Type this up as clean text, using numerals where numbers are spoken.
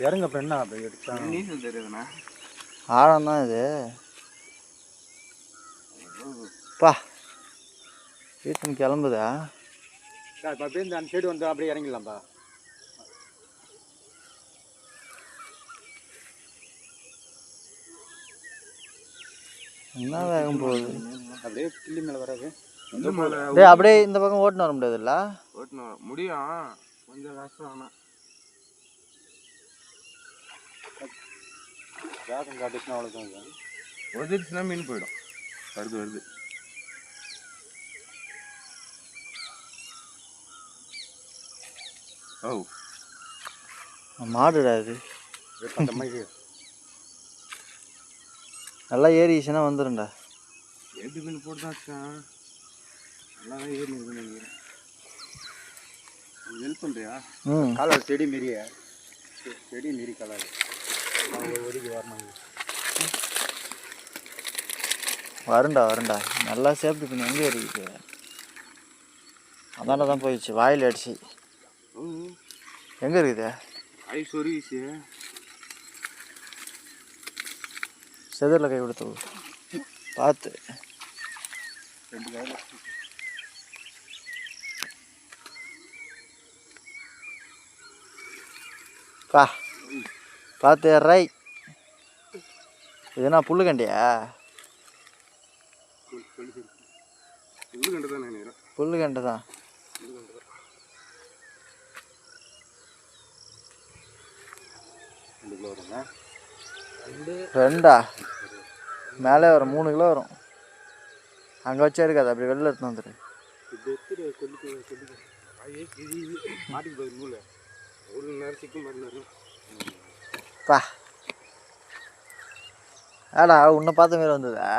இறங்க அப்புறம் என்ன அப்படி எடுத்தா நீச்சல் தெரியுதுண்ணா. ஆழம் தான் இது. பா வீட்டுன்னு கிளம்புதா? அப்படியே இந்த அந்த சைடு வந்து அப்படியே இறங்கிடலாம்ப்பா. என்ன வேகம் போகுது? அப்படியே கிள்ளி மேலே வராது. டேய் அப்படியே இந்த பக்கம் ஓட்டுன்னு வர முடியாதுல்ல? ஓட்டணும் முடியும், கொஞ்சம் கஷ்டம். ஆனால் வேகம் காட்டுச்சுன்னா அவ்வளோதான். ஒதுச்சுன்னா மீன் போயிடும். வருது ஓ மாடுடா இது. அந்த மாதிரி நல்லா ஏறிச்சுன்னா வந்துடும்டா. எட்டு மீன் போட்டு தான் வச்சேன். நல்லா தான் ஏறி நினைக்கிறேன். ஹெல்ப் பண்ணுறியா? காலால் செடி மீறிய செடி மீறி காலால் ஒதுக்கி வரணும். வருண்டா நல்லா சேஃப்டி பண்ணி எங்கே இருக்குது? அதான தான் போயிடுச்சு, வாயில் அடிச்சு. எங்கே இருக்குது? ஐ சொருவிச்சு செதரில் கை கொடுத்து பார்த்து. 2 காயில் பா பார்த்து ரை. இதுனா புல்லுக்கண்டியா? புல்லுக்கண்டு தான் நினைக்கிறேன். புல்லுக்கண்டு தான். வருங்க 2 மேலே வரும் 3 கிலோ வரும். அங்கே வச்சா இருக்காது, அப்படி வெளில எடுத்து வந்துடு. மாட்டிக்கு போய் நூல் ஒரு நேரம் சிக்கும் பண்ணாரு. பா ஏடா உன்னை பார்த்த மாரி வந்ததா?